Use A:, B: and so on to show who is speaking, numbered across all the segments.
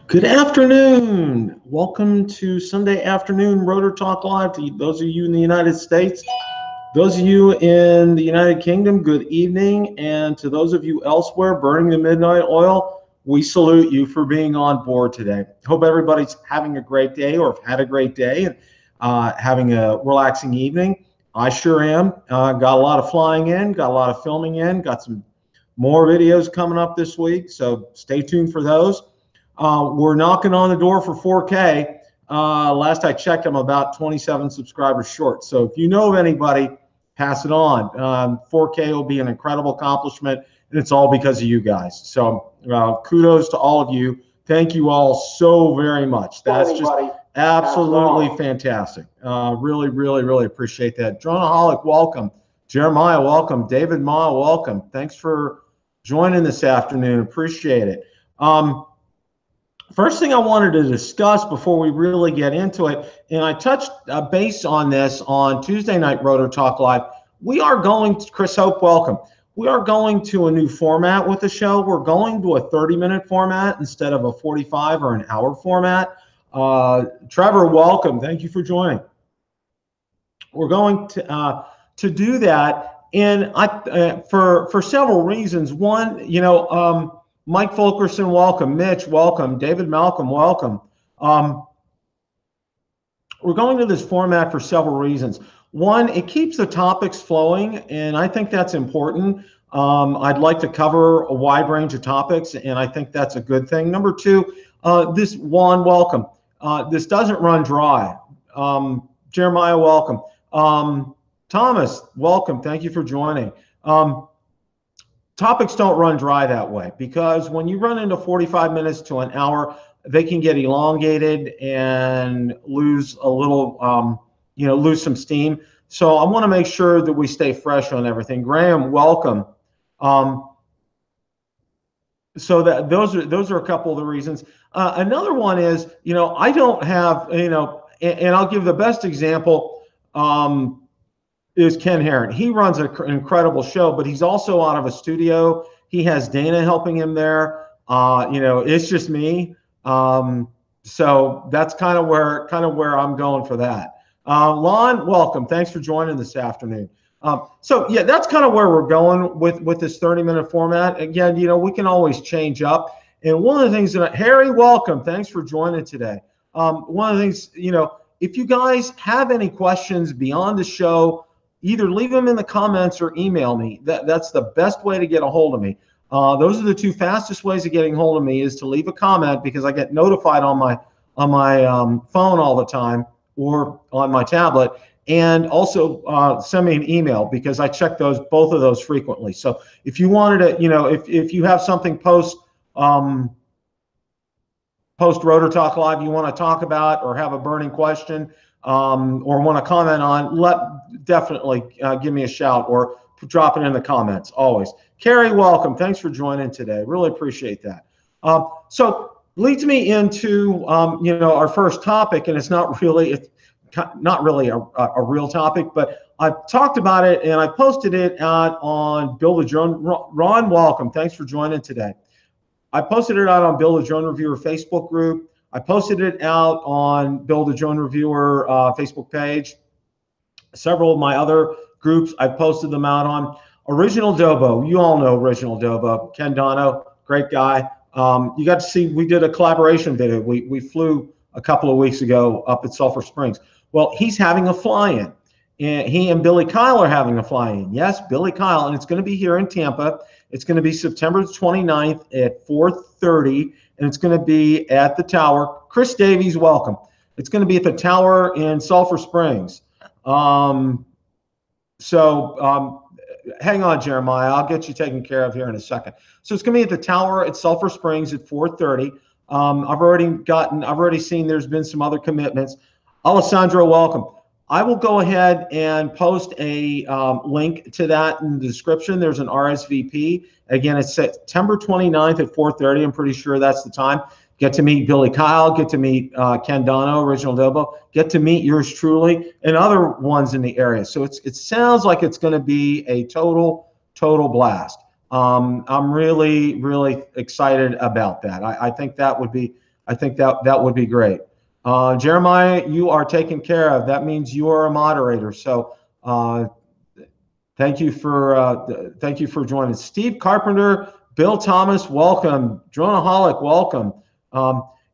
A: Good afternoon. Welcome to Sunday Afternoon Rotor Talk Live. To those of you in the United States, those of you in the United Kingdom, good evening. And to those of you elsewhere burning the midnight oil, we salute you for being on board today. Hope everybody's having a great day or have had a great day and having a relaxing evening. I sure am. Got a lot of flying in, got a lot of filming in, got some more videos coming up this week. So stay tuned for those. We're knocking on the door for 4K. Last I checked, I'm about 27 subscribers short. So if you know of anybody, pass it on. 4K will be an incredible accomplishment, and it's all because of you guys. So kudos to all of you. Thank you all so very much. That's just absolutely fantastic. Really, really, really appreciate that. Dronaholic, welcome. Jeremiah, welcome. David Ma, welcome. Thanks for joining this afternoon. Appreciate it. First thing I wanted to discuss before we really get into it, and I touched base on this on Tuesday night Rotor Talk Live, we are going to, Chris Hope, welcome. We are going to a new format with the show. We're going to a 30-minute format instead of a 45 or an hour format. Trevor, welcome. Thank you for joining. We're going to do that, and for several reasons. One, Mike Fulkerson, welcome. Mitch, welcome. David Malcolm, welcome. We're going to this format for several reasons. One, it keeps the topics flowing, and I think that's important. I'd like to cover a wide range of topics, and I think that's a good thing. Number two, this Juan, welcome. This doesn't run dry. Jeremiah, welcome. Thomas, welcome. Thank you for joining. Topics don't run dry that way, because when you run into 45 minutes to an hour, they can get elongated and lose a little, lose some steam. So I want to make sure that we stay fresh on everything. Graham, welcome. So that those are a couple of the reasons. Another one is, I don't have, and I'll give the best example. Is Ken Herron. He runs an incredible show, but he's also out of a studio. He has Dana helping him there. It's just me. So that's kind of where I'm going for that. Lon, welcome. Thanks for joining this afternoon. So yeah, that's kind of where we're going with this 30-minute format. Again, we can always change up. And one of the things that Harry, welcome. Thanks for joining today. One of the things, if you guys have any questions beyond the show, either leave them in the comments or email me. That's the best way to get a hold of me. Those are the two fastest ways of getting a hold of me, is to leave a comment, because I get notified on my phone all the time or on my tablet, and also send me an email, because I check both of those frequently. So if you wanted to, if you have something post Rotor Talk Live you want to talk about, or have a burning question, or want to comment on, definitely give me a shout or drop it in the comments, always. Carrie, welcome. Thanks for joining today. Really appreciate that. So leads me into, our first topic, and it's not really a real topic, but I've talked about it and I posted it out on Bill the Drone. Ron, welcome. Thanks for joining today. I posted it out on Bill the Drone Reviewer Facebook group. I posted it out on Bill the Drone Reviewer Facebook page. Several of my other groups, I posted them out on. OriginalDobo, you all know OriginalDobo. Ken Dono, great guy. You got to see, we did a collaboration video. We flew a couple of weeks ago up at Sulphur Springs. Well, he's having a fly-in. And he and Billy Kyle are having a fly-in. Yes, Billy Kyle, and it's going to be here in Tampa. It's going to be September 29th at 4:30, and it's going to be at the Tower. Chris Davies, welcome. It's going to be at the Tower in Sulphur Springs. Hang on, Jeremiah. I'll get you taken care of here in a second. So it's going to be at the Tower at Sulphur Springs at 4:30. I've already seen there's been some other commitments. Alessandro, welcome. I will go ahead and post a link to that in the description. There's an RSVP. Again, it's September 29th at 4:30. I'm pretty sure that's the time. Get to meet Billy Kyle, get to meet Ken Dono, OriginalDobo, get to meet yours truly, and other ones in the area. So it sounds like it's going to be a total blast. I'm really, really excited about that. I think that would be I think that would be great. Jeremiah, you are taken care of. That means you are a moderator. So thank you for joining. Steve Carpenter, Bill Thomas, welcome. Droneaholic, welcome.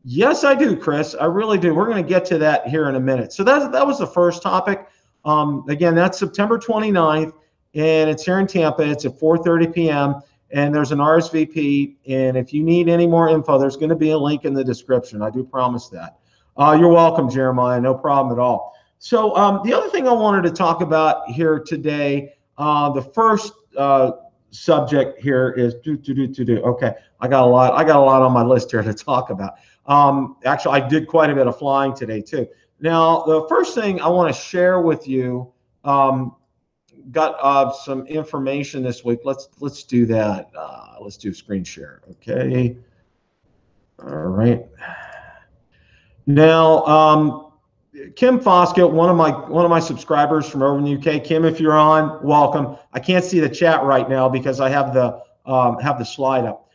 A: Yes, I do, Chris. I really do. We're going to get to that here in a minute. So that was the first topic. Again, that's September 29th, and it's here in Tampa. It's at 4:30 p.m., and there's an RSVP. And if you need any more info, there's going to be a link in the description. I do promise that. You're welcome, Jeremiah. No problem at all. So the other thing I wanted to talk about here today, the first subject here is okay. I got a lot on my list here to talk about. Actually, I did quite a bit of flying today too. Now, the first thing I want to share with you, got some information this week. Let's do that. Let's do screen share. Okay. All right. Now, Kim Foskett, one of my subscribers from over in the UK. Kim, if you're on, welcome. I can't see the chat right now because I have the slide up.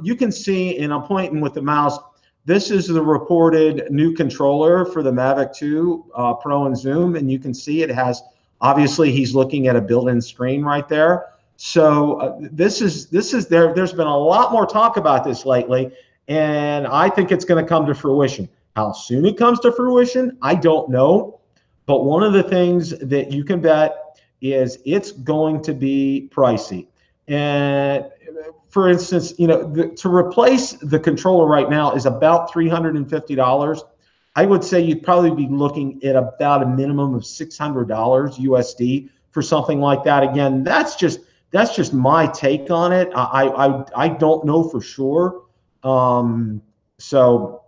A: You can see, and I'm pointing with the mouse. This is the reported new controller for the Mavic 2 Pro and Zoom, and you can see it has, obviously he's looking at a built-in screen right there. So there's been a lot more talk about this lately, and I think it's going to come to fruition. How soon it comes to fruition, I don't know. But one of the things that you can bet is it's going to be pricey. And for instance, to replace the controller right now is about $350. I would say you'd probably be looking at about a minimum of $600 USD for something like that. Again, that's just my take on it. I don't know for sure. So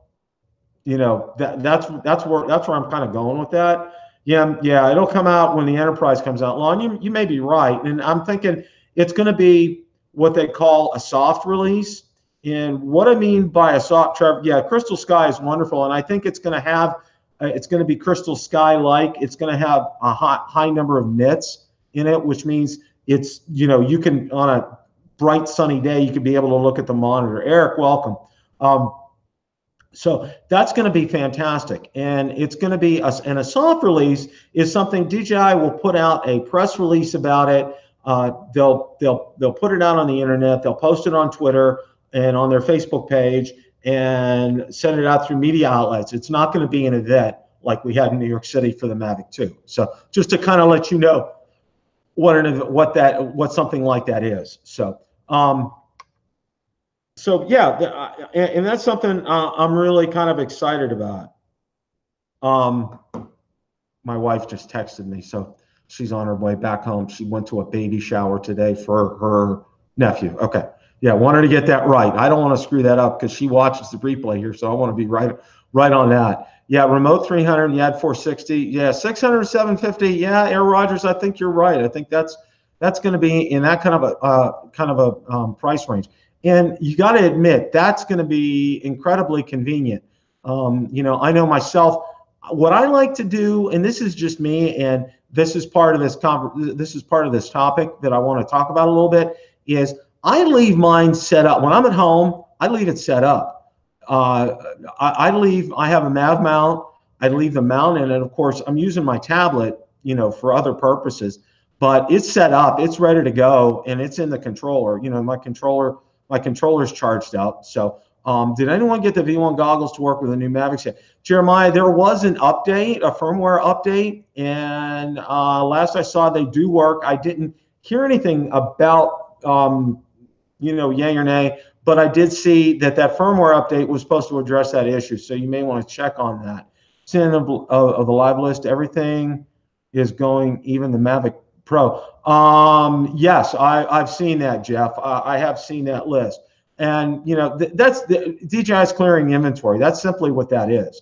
A: that's where I'm kind of going with that. Yeah, it'll come out when the Enterprise comes out. Lon, you may be right, and I'm thinking it's going to be what they call a soft release. And what I mean by a soft, Crystal Sky is wonderful, and I think it's going to have, it's going to be Crystal Sky-like. It's going to have a high number of nits in it, which means it's, you can, on a bright sunny day, you could be able to look at the monitor. Eric, welcome. So that's going to be fantastic, and it's going to be a soft release is something DJI will put out a press release about it. They'll put it out on the internet. They'll post it on Twitter and on their Facebook page and send it out through media outlets. It's not going to be an event like we had in New York City for the Mavic 2. So just to kind of let you know what something like that is. So yeah, and that's something I'm really kind of excited about. My wife just texted me, so she's on her way back home. She went to a baby shower today for her nephew. Okay. Yeah, wanted to get that right. I don't want to screw that up because she watches the replay here, so I want to be right on that. Yeah, remote 300, you had 460. Yeah, 600, 750. Yeah, Air Rogers, I think you're right. I think that's going to be in that kind of a price range. And you got to admit, that's going to be incredibly convenient. I know myself, what I like to do, and this is just me, and this is part of this topic that I want to talk about a little bit, is I leave mine set up. When I'm at home, I leave it set up. I have a Mav mount. I leave the mount in, and of course, I'm using my tablet, for other purposes. But it's set up, it's ready to go, and it's in the controller. My controller's charged up. So, did anyone get the V1 goggles to work with the new Mavic yet? Jeremiah, there was an update, a firmware update, and last I saw they do work. I didn't hear anything about yay or nay, but I did see that firmware update was supposed to address that issue. So you may want to check on that. It's in of the live list. Everything is going, even the Mavic Pro. Yes, I've seen that, Jeff. I have seen that list. And, that's DJI's clearing inventory. That's simply what that is.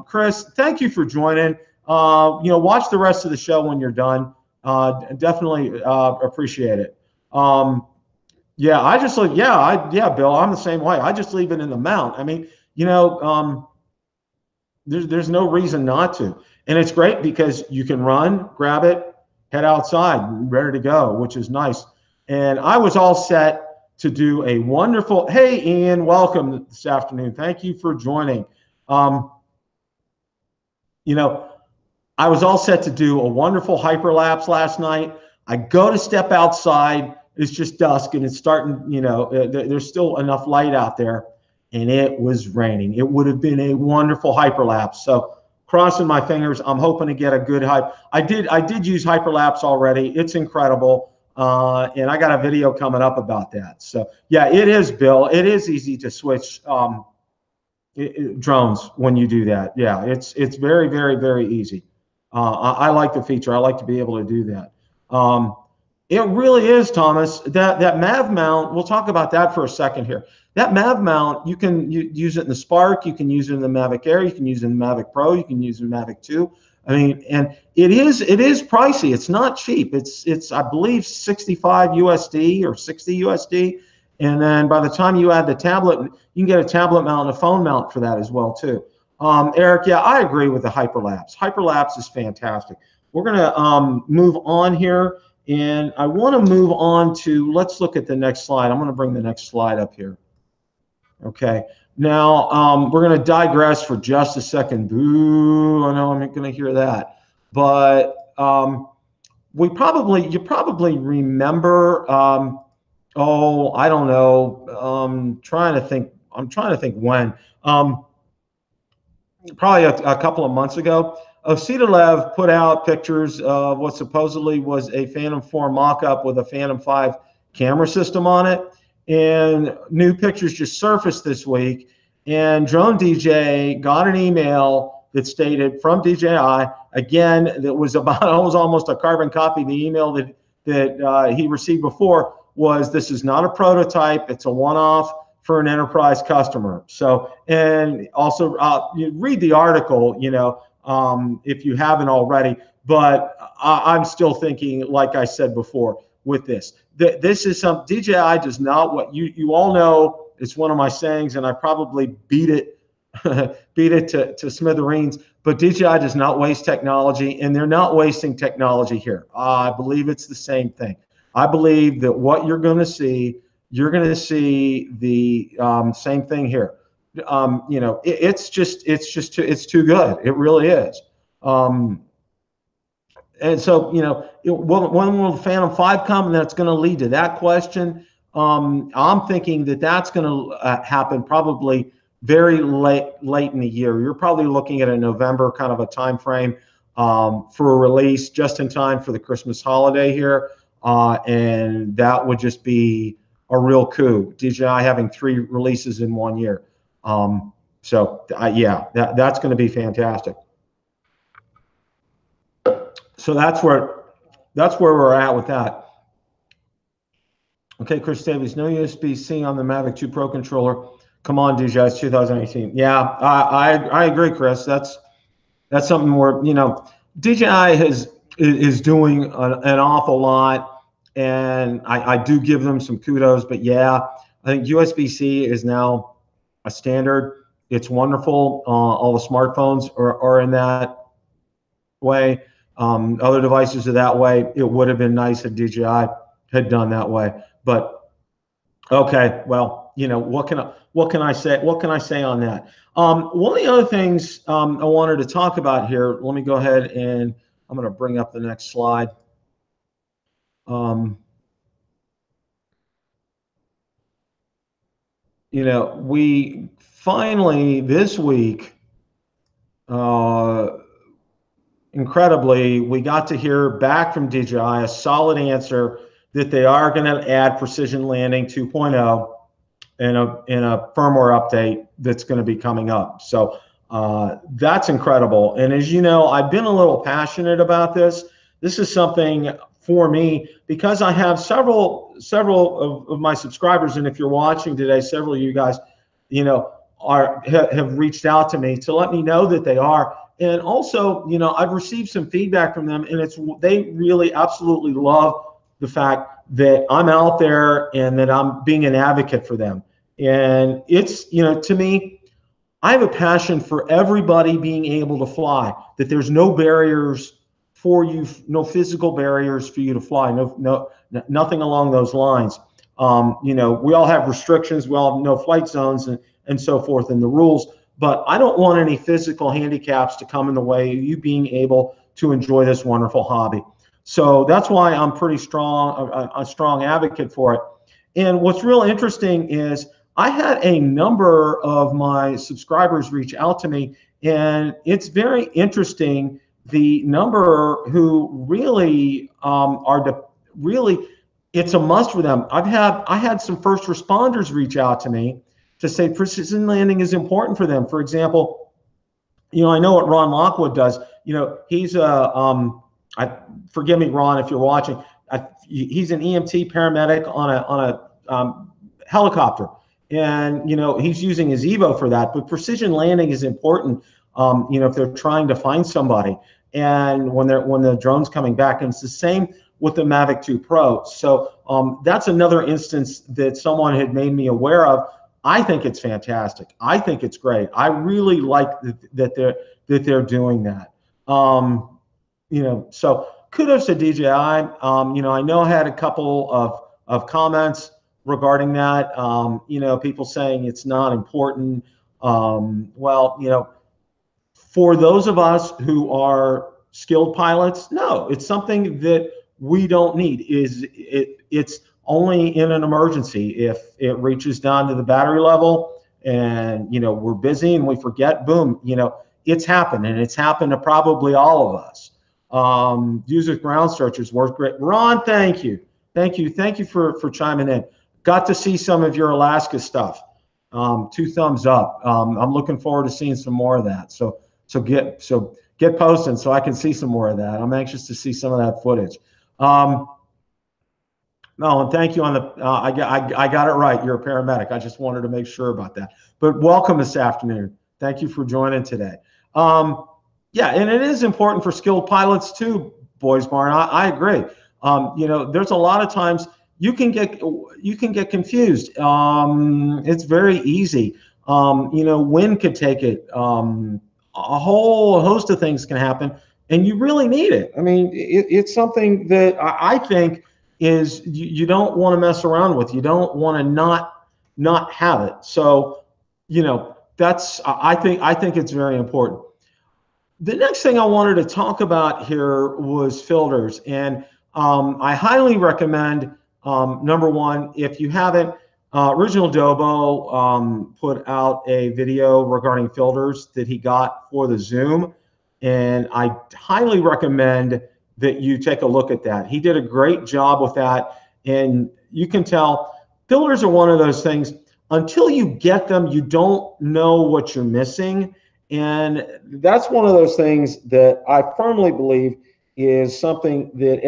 A: Chris, thank you for joining. Watch the rest of the show when you're done. Definitely appreciate it. Yeah, I just like, Bill, I'm the same way. I just leave it in the mount. I mean, there's no reason not to. And it's great because you can run, grab it, head outside, ready to go, which is nice. And I was all set to do a wonderful, hey, Ian, welcome this afternoon. Thank you for joining. You know, I was all set to do a wonderful hyperlapse last night. I go to step outside. It's just dusk and it's starting, you know, there's still enough light out there, and it was raining. It would have been a wonderful hyperlapse. So crossing my fingers, I'm hoping to get a good hype. I did use hyperlapse already. It's incredible. And I got a video coming up about that. So yeah, it is, Bill. It is easy to switch drones when you do that. Yeah, it's very, very, very easy. I like the feature. I like to be able to do that. It really is, Thomas. That Mav mount, we'll talk about that for a second here. That Mav mount, you can use it in the Spark, you can use it in the Mavic Air, you can use it in the Mavic Pro, you can use it in the Mavic 2. I mean, and it is pricey. It's not cheap. It's I believe 65 USD or 60 USD. And then by the time you add the tablet, you can get a tablet mount and a phone mount for that as well too. Eric, yeah, I agree with the hyperlapse. Hyperlapse is fantastic. We're gonna move on here, and I want to move on to, let's look at the next slide. I'm gonna bring the next slide up here. Okay, now we're gonna digress for just a second. Boo, I know I'm gonna hear that, but you probably remember, oh, I don't know, I'm trying to think when, probably a couple of months ago, Osita put out pictures of what supposedly was a Phantom 4 mock-up with a Phantom 5 camera system on it. And new pictures just surfaced this week. And Drone DJ got an email that stated from DJI, again, that was about, it was almost a carbon copy of the email that he received before, was this is not a prototype, it's a one-off for an enterprise customer. So, and also you read the article, you know, if you haven't already, but I'm still thinking, like I said before, with this, this is some, DJI does not, what you all know, it's one of my sayings, and I probably beat it to smithereens, but DJI does not waste technology, and they're not wasting technology here. I believe it's the same thing. I believe that what you're going to see, the same thing here. You know, it's too good. It really is. And so, you know, when will the Phantom 5 come? And that's going to lead to that question. I'm thinking that that's going to happen probably very late in the year. You're probably looking at a November kind of a time frame for a release, just in time for the Christmas holiday here. And that would just be a real coup. DJI having 3 releases in 1 year. Yeah, that's going to be fantastic. So that's where we're at with that. Okay, Chris Davies, no USB-C on the Mavic 2 Pro controller. Come on, DJI, it's 2018. Yeah, I agree, Chris. That's something where, you know, DJI is doing an awful lot, and I do give them some kudos. But yeah, I think USB-C is now a standard. It's wonderful. All the smartphones are in that way. Other devices are that way. It would have been nice if DJI had done that way. But okay, well, you know, what can I say? What can I say on that? One of the other things I wanted to talk about here. Let me go ahead and I'm going to bring up the next slide. You know, we finally this week, incredibly, we got to hear back from DJI a solid answer that they are going to add Precision Landing 2.0 in a firmware update that's going to be coming up. So that's incredible. And as you know, I've been a little passionate about this. This is something for me because I have several of my subscribers, and if you're watching today, several of you guys, you know, have reached out to me to let me know that they are. And also, you know, I've received some feedback from them, and they really absolutely love the fact that I'm out there and that I'm being an advocate for them. And it's, you know, to me, I have a passion for everybody being able to fly, that there's no barriers for you, no physical barriers for you to fly, nothing along those lines. You know, we all have restrictions. We all have no flight zones and so forth in the rules. But I don't want any physical handicaps to come in the way of you being able to enjoy this wonderful hobby. So that's why I'm pretty strong, a strong advocate for it. And what's real interesting is I had a number of my subscribers reach out to me, and it's very interesting the number who really it's a must for them. I had some first responders reach out to me to say precision landing is important for them. For example, you know, I know what Ron Lockwood does. You know, he's forgive me, Ron, if you're watching. He's an EMT paramedic on a helicopter, and you know he's using his Evo for that. But precision landing is important. You know, if they're trying to find somebody, and when the drone's coming back, and it's the same with the Mavic 2 Pro. So that's another instance that someone had made me aware of. I think it's fantastic. I think it's great. I really like that they're doing that. You know, so kudos to DJI. You know, I know I had a couple of comments regarding that. You know, people saying it's not important. Well, you know, for those of us who are skilled pilots, no, it's something that we don't need. It's only in an emergency. If it reaches down to the battery level and, you know, we're busy and we forget, boom, you know, it's happened, and it's happened to probably all of us. User ground searches work great. Ron, thank you for chiming in. Got to see some of your Alaska stuff. 2 thumbs up. I'm looking forward to seeing some more of that. So get posting so I can see some more of that. I'm anxious to see some of that footage. No, and thank you on the. I got it right. You're a paramedic. I just wanted to make sure about that. But welcome this afternoon. Thank you for joining today. Yeah, and it is important for skilled pilots too, Boys Barn. I agree. You know, there's a lot of times you can get confused. It's very easy. You know, wind could take it. A whole host of things can happen, and you really need it. I mean, it's something that I think is you don't want to mess around with. You don't want to not have it. So, you know, that's I think it's very important. The next thing I wanted to talk about here was filters, and I highly recommend, number one, if you haven't, OriginalDobo put out a video regarding filters that he got for the Zoom, and I highly recommend that you take a look at that. He did a great job with that, and you can tell filters are one of those things. Until you get them, you don't know what you're missing. And that's one of those things that I firmly believe is something that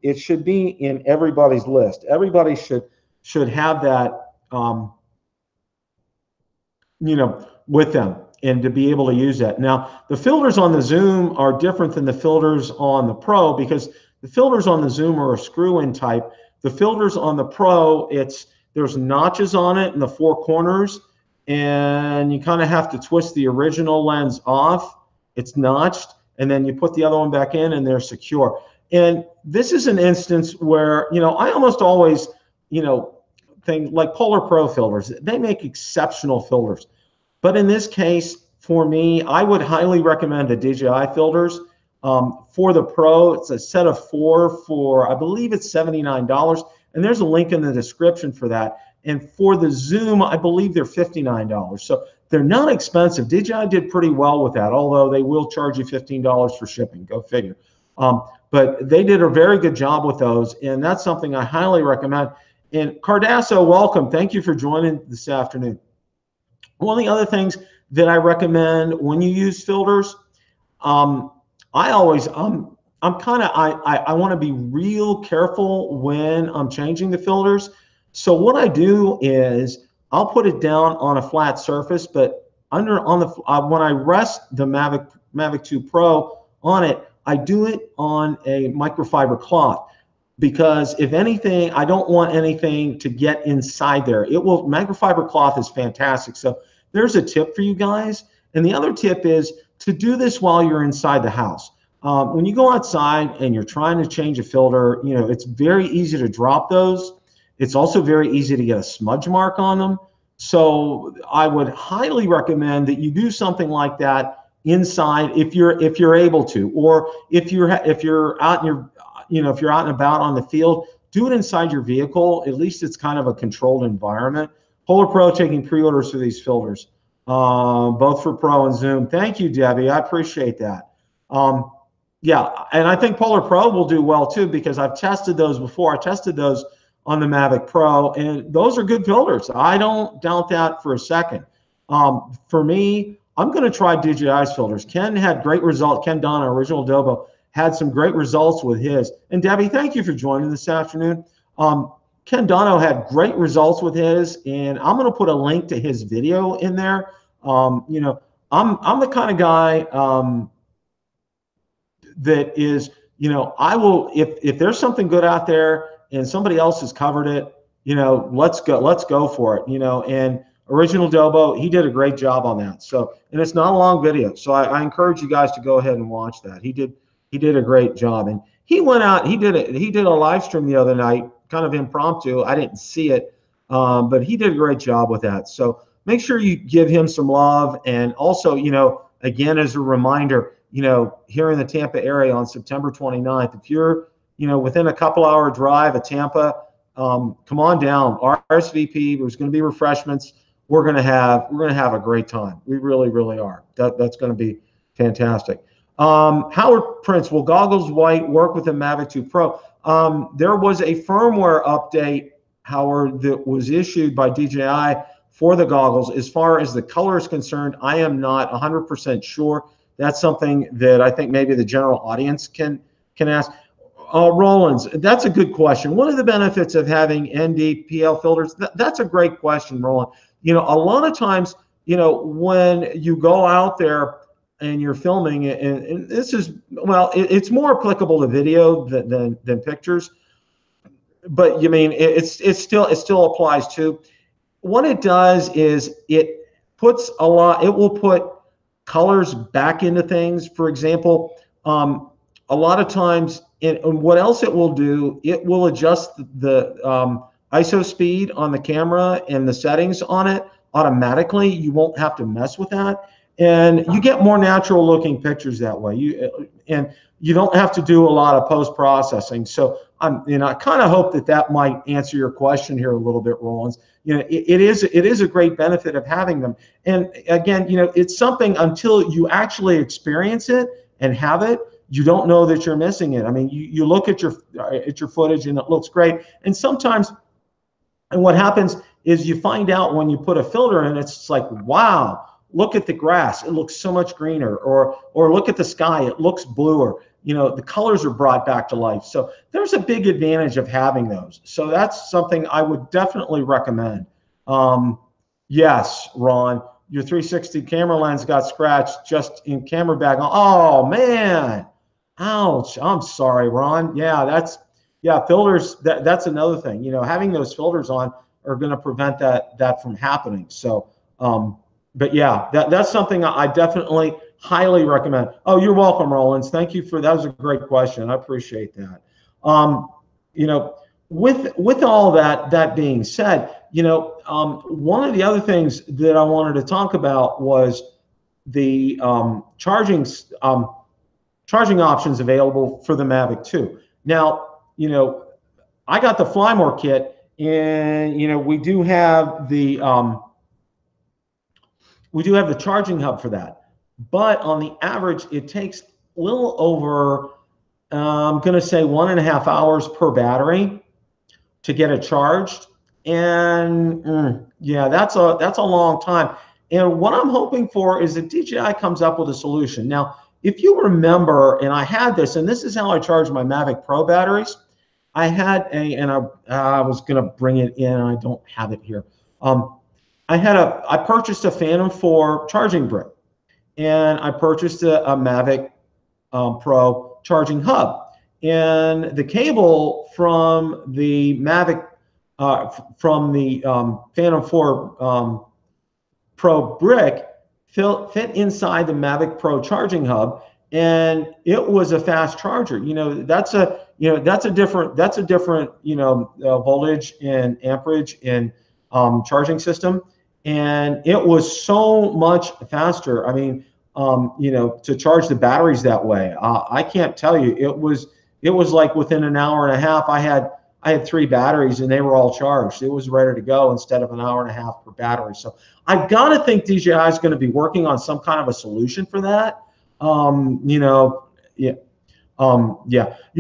A: it should be in everybody's list. Everybody should have that, you know, with them, and to be able to use that. Now, the filters on the Zoom are different than the filters on the Pro, because the filters on the Zoom are a screw-in type. The filters on the Pro, there's notches on it in the 4 corners, and you kind of have to twist the original lens off. It's notched, and then you put the other one back in, and they're secure. And this is an instance where, you know, I almost always, you know, think like Polar Pro filters. They make exceptional filters. But in this case, for me, I would highly recommend the DJI filters. For the Pro, it's a set of 4 for, I believe it's $79. And there's a link in the description for that. And for the Zoom, I believe they're $59. So they're not expensive. DJI did pretty well with that, although they will charge you $15 for shipping. Go figure. But they did a very good job with those, and that's something I highly recommend. And Cardasso, welcome. Thank you for joining this afternoon. One of the other things that I recommend when you use filters, I want to be real careful when I'm changing the filters. So what I do is I'll put it down on a flat surface, but when I rest the Mavic 2 Pro on it, I do it on a microfiber cloth, because if anything, I don't want anything to get inside there. Microfiber cloth is fantastic. So there's a tip for you guys. And the other tip is to do this while you're inside the house. When you go outside and you're trying to change a filter, you know, it's very easy to drop those. It's also very easy to get a smudge mark on them. So I would highly recommend that you do something like that inside if you're able to, or if you're out in your, if you're out and about on the field, do it inside your vehicle. At least it's kind of a controlled environment. Polar Pro taking pre-orders for these filters, both for Pro and Zoom. Thank you, Debbie. I appreciate that. Yeah, and I think Polar Pro will do well too, because I've tested those before. I tested those on the Mavic Pro, and those are good filters. I don't doubt that for a second. For me, I'm going to try DJI's filters. Ken had great results. Ken Donna, OriginalDobo, had some great results with his. And Debbie, thank you for joining this afternoon. Ken Dono had great results with his, and I'm going to put a link to his video in there. I'm the kind of guy that is, I will, if there's something good out there and somebody else has covered it, let's go for it, and OriginalDobo, he did a great job on that. So, and it's not a long video. So I encourage you guys to go ahead and watch that. He did a great job. And he went out, he did a live stream the other night, kind of impromptu. I didn't see it, but he did a great job with that. So make sure you give him some love. And also, again, as a reminder, here in the Tampa area on September 29th, if you're, within a couple-hour drive of Tampa, come on down. RSVP. There's going to be refreshments. We're going to have a great time. We really, really are. That's going to be fantastic. Howard Prince, will Goggles White work with the Mavic 2 Pro? There was a firmware update, Howard, that was issued by DJI for the goggles. As far as the color is concerned, I am not 100% sure. That's something that I think maybe the general audience can ask. Rollins, that's a good question. What are the benefits of having ND-PL filters? That's a great question, Roland. A lot of times, when you go out there and you're filming, and this is, well, it's more applicable to video than pictures, but it still applies too. What it does is it will put colors back into things. For example, a lot of times, and what else it will do, it will adjust the ISO speed on the camera and the settings on it automatically. You won't have to mess with that. And you get more natural looking pictures that way. And you don't have to do a lot of post-processing. So I kind of hope that might answer your question here a little bit, Rollins. It is a great benefit of having them. And again, it's something until you actually experience it and have it, you don't know that you're missing it. I mean, you look at your footage and it looks great. And sometimes, and what happens is you find out when you put a filter in, it's like, wow, look at the grass, it looks so much greener, or look at the sky, it looks bluer. The colors are brought back to life. So there's a big advantage of having those. So that's something I would definitely recommend. Yes, Ron, your 360 camera lens got scratched just in camera bag. Oh man, ouch, I'm sorry, Ron. Yeah, filters, that's another thing. Having those filters on are going to prevent that from happening. So, but yeah, that's something I definitely highly recommend. Oh, you're welcome, Rollins. Thank you that was a great question. I appreciate that. With all that being said, one of the other things that I wanted to talk about was the charging options available for the Mavic 2. Now, I got the Fly More kit, and we do have the charging hub for that. But on the average, it takes a little over, I'm going to say 1.5 hours per battery to get it charged. And yeah, that's a long time. And what I'm hoping for is that DJI comes up with a solution. Now, if you remember, and I had this, and this is how I charge my Mavic Pro batteries. I had I was going to bring it in, and I don't have it here. I purchased a Phantom 4 charging brick, and I purchased a Mavic Pro charging hub. And the cable from the Mavic, from the Phantom 4 Pro brick fit inside the Mavic Pro charging hub, and it was a fast charger. That's that's a different voltage and amperage and charging system, and it was so much faster. I mean, to charge the batteries that way, I can't tell you. It was like within an hour and a half, I had 3 batteries and they were all charged. It was ready to go instead of an hour and a half per battery. So I've got to think DJI is going to be working on some kind of a solution for that. Yeah.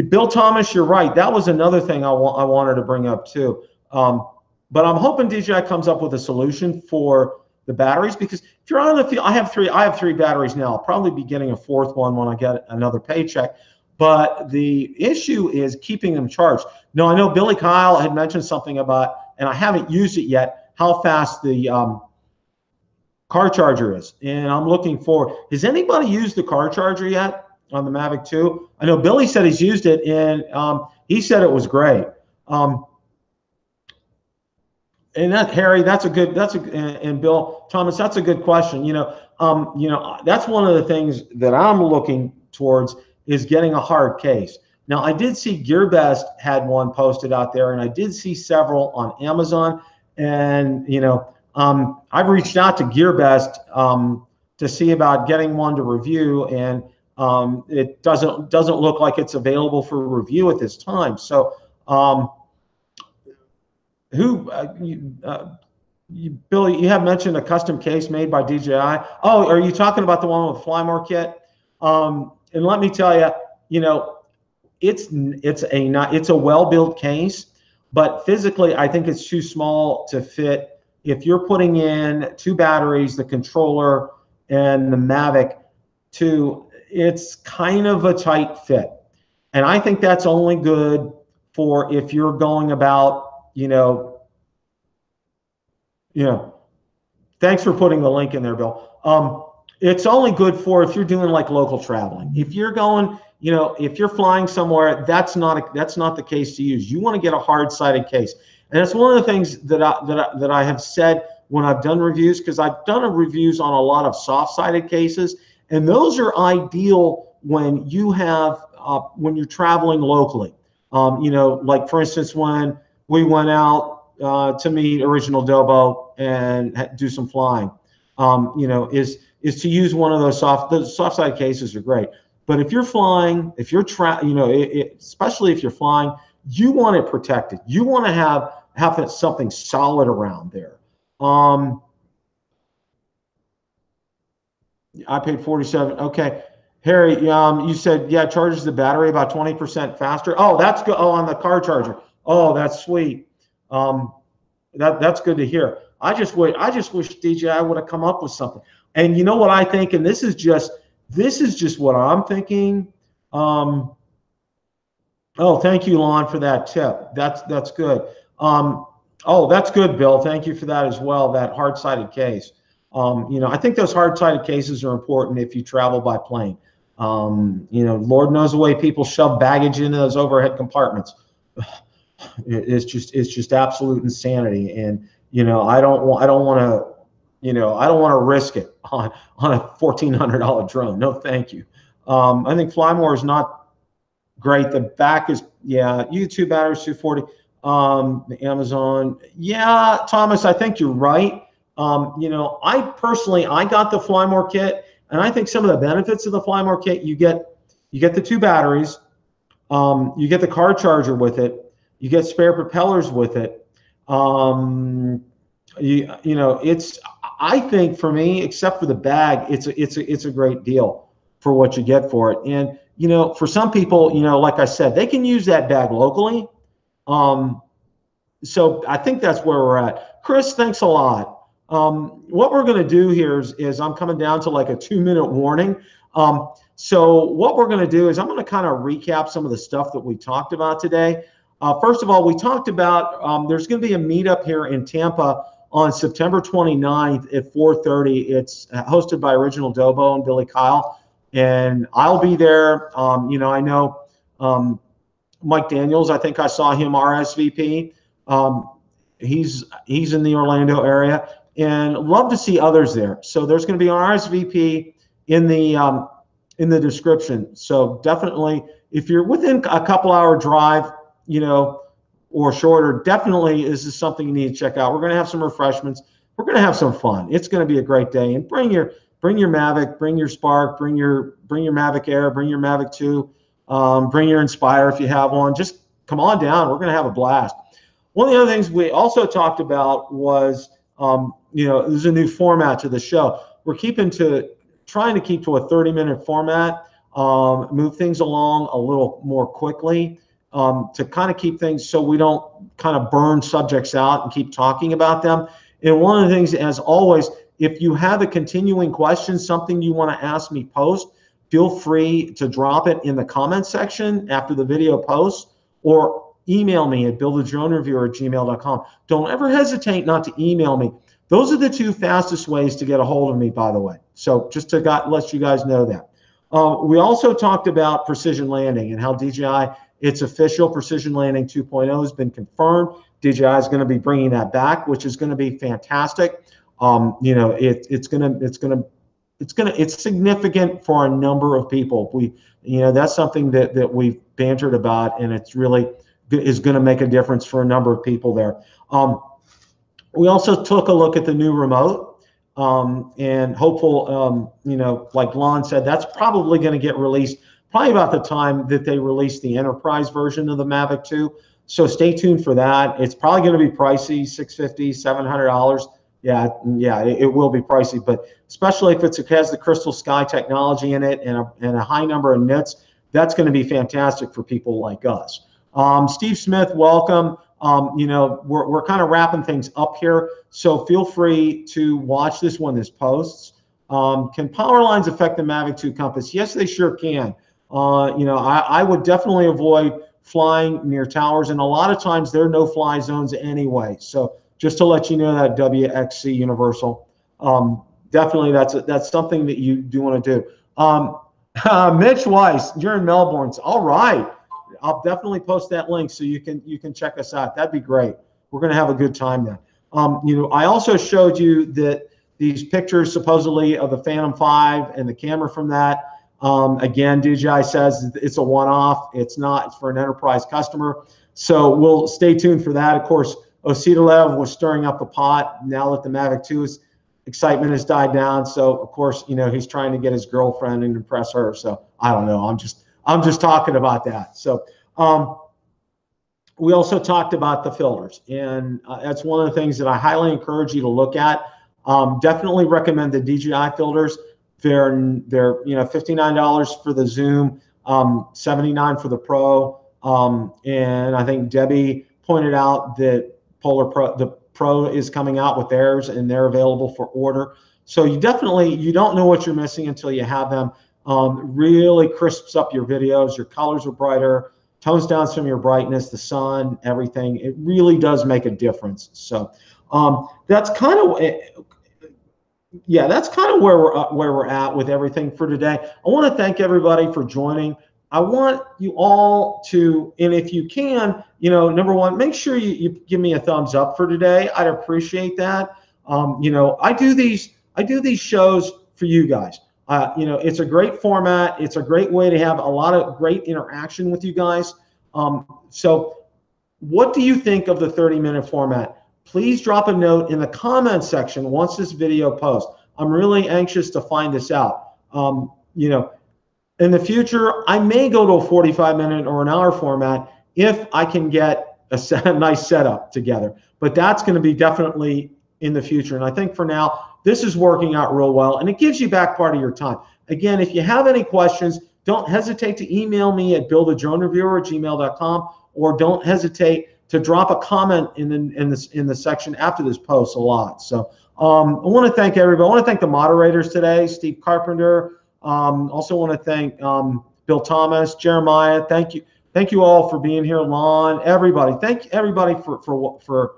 A: Bill Thomas, you're right. That was another thing I wanted to bring up too. But I'm hoping DJI comes up with a solution for the batteries, because if you're on the field, I have 3 batteries now. I'll probably be getting a 4th one when I get another paycheck. But the issue is keeping them charged. Now, I know Billy Kyle had mentioned something about, and I haven't used it yet, how fast the car charger is. And I'm looking for, has anybody used the car charger yet on the Mavic 2? I know Billy said he's used it, and he said it was great. And that, Harry, and Bill Thomas, that's a good question. That's one of the things that I'm looking towards, is getting a hard case. Now, I did see GearBest had one posted out there, and I did see several on Amazon. And I've reached out to GearBest to see about getting one to review, and it doesn't look like it's available for review at this time. So, Billy, you have mentioned a custom case made by DJI. Oh, are you talking about the one with Flymore kit? And let me tell you, it's a well-built case, but physically, I think it's too small to fit. If you're putting in 2 batteries, the controller, and the Mavic 2, it's kind of a tight fit. And I think that's only good for if you're going about, thanks for putting the link in there, Bill. It's only good for if you're doing like local traveling. If you're going, if you're flying somewhere, that's not the case to use. You want to get a hard-sided case, and it's one of the things that I have said when I've done reviews, because I've done reviews on a lot of soft-sided cases, and those are ideal when you have when you're traveling locally. Like for instance, when we went out to meet OriginalDobo and do some flying, is to use one of those soft-sided cases are great. But if you're flying, if you're especially if you're flying, you want it protected. You want to have something solid around there. I paid $47. Okay, Harry, you said charges the battery about 20% faster. Oh, that's good. Oh, on the car charger. Oh, that's sweet. That's good to hear. I just wish DJI would have come up with something. And you know what I think, and this is just what I'm thinking. Oh, thank you, Lon, for that tip. That's good. Oh, that's good, Bill. Thank you for that as well. That hard-sided case. I think those hard-sided cases are important if you travel by plane. Lord knows the way people shove baggage into those overhead compartments. It's just absolute insanity. And I don't want to risk it on a $1,400 drone. No, thank you. I think Flymore is not great. The back is, YouTube batteries 240. The Amazon, Thomas, I think you're right. I personally, I got the Flymore kit, and I think some of the benefits of the Flymore kit, you get the 2 batteries, you get the car charger with it, you get spare propellers with it. It's, I think for me, except for the bag, it's a great deal for what you get for it. And for some people, like I said, they can use that bag locally. So I think that's where we're at. Chris, thanks a lot. What we're going to do here is I'm coming down to like a 2-minute warning. So what we're going to do is I'm going to kind of recap some of the stuff that we talked about today. First of all, we talked about there's going to be a meetup here in Tampa on September 29th at 4:30. It's hosted by OriginalDobo and Billy Kyle, and I'll be there. I know Mike Daniels. I think I saw him RSVP. He's in the Orlando area, and love to see others there. So there's going to be an RSVP in the description. So definitely, if you're within a couple-hour drive, you know, or shorter, definitely this is something you need to check out. We're going to have some refreshments. We're going to have some fun. It's going to be a great day. And bring your Mavic, bring your Spark, bring your Mavic Air, bring your Mavic 2, bring your Inspire if you have one. Just come on down. We're going to have a blast. One of the other things we also talked about was, you know, there's a new format to the show. We're trying to keep to a 30-minute format, move things along a little more quickly, to kind of keep things so we don't kind of burn subjects out and keep talking about them. And one of the things, as always, if you have a continuing question, something you want to ask me post, feel free to drop it in the comment section after the video posts, or email me at BillTheDroneReviewer@gmail.com. Don't ever hesitate not to email me. Those are the two fastest ways to get a hold of me, by the way. So just to let you guys know that. We also talked about precision landing and how DJI, its official Precision Landing 2.0 has been confirmed. DJI is going to be bringing that back, which is going to be fantastic. You know, it's significant for a number of people. You know, that's something that we've bantered about, and it's really is going to make a difference for a number of people there. We also took a look at the new remote, and hopeful, you know, like Lon said, that's probably going to get released probably about the time that they release the enterprise version of the Mavic 2. So stay tuned for that. It's probably going to be pricey, $650, $700. Yeah, it will be pricey, but especially if it has the crystal sky technology in it and a high number of nits, that's going to be fantastic for people like us. Steve Smith, welcome. You know, we're kind of wrapping things up here, so feel free to watch this when this posts. Can power lines affect the Mavic 2 compass? Yes, they sure can. You know, I would definitely avoid flying near towers, and a lot of times there are no fly zones anyway. So just to let you know that, WXC Universal, definitely that's something that you do want to do. Mitch Weiss, you're in Melbourne. All right, I'll definitely post that link so you can check us out. That'd be great. We're going to have a good time then. You know, I also showed you that these pictures supposedly of the Phantom 5 and the camera from that. Again, DJI says it's a one-off. It's not. It's for an enterprise customer. So we'll stay tuned for that. Of course, Ositalev was stirring up the pot now that the Mavic 2's excitement has died down. So of course, you know, he's trying to get his girlfriend and impress her. So I don't know. I'm just talking about that. So we also talked about the filters, and that's one of the things that I highly encourage you to look at. Definitely recommend the DJI filters. They're you know, $59 for the Zoom, $79 for the Pro, and I think Debbie pointed out that the Pro is coming out with theirs, and they're available for order. So you don't know what you're missing until you have them. Really crisps up your videos. Your colors are brighter, tones down some of your brightness, the sun, everything. It really does make a difference. So that's kind of where we're at with everything for today. I want to thank everybody for joining. I want you all to, and if you can, you know, number one, make sure you give me a thumbs up for today. I'd appreciate that. You know, I do these shows for you guys. You know, it's a great format. It's a great way to have a lot of great interaction with you guys. So what do you think of the 30-minute format? Please drop a note in the comment section once this video posts. I'm really anxious to find this out. You know, in the future, I may go to a 45-minute or an hour format if I can get a nice setup together. But that's going to be definitely in the future. And I think for now, this is working out real well, and it gives you back part of your time. Again, if you have any questions, don't hesitate to email me at BillTheDroneReviewer@gmail.com, or don't hesitate to drop a comment in the section after this post a lot. So I want to thank everybody. I want to thank the moderators today, Steve Carpenter. Also want to thank Bill Thomas, Jeremiah. Thank you all for being here, Lon. Everybody, thank everybody for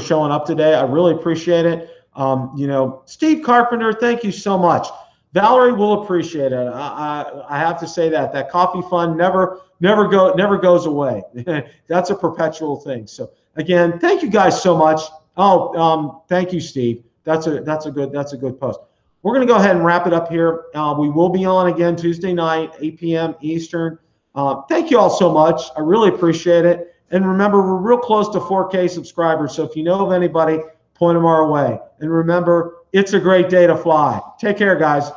A: showing up today. I really appreciate it. You know, Steve Carpenter, thank you so much. Valerie will appreciate it. I have to say that coffee fund never goes away. That's a perpetual thing. So again, thank you guys so much. Oh, thank you, Steve. That's a good post. we're going to go ahead and wrap it up here. We will be on again Tuesday night, 8 p.m. Eastern. Thank you all so much. I really appreciate it. And remember, we're real close to 4K subscribers. So if you know of anybody, point them our way. And remember, it's a great day to fly. Take care, guys.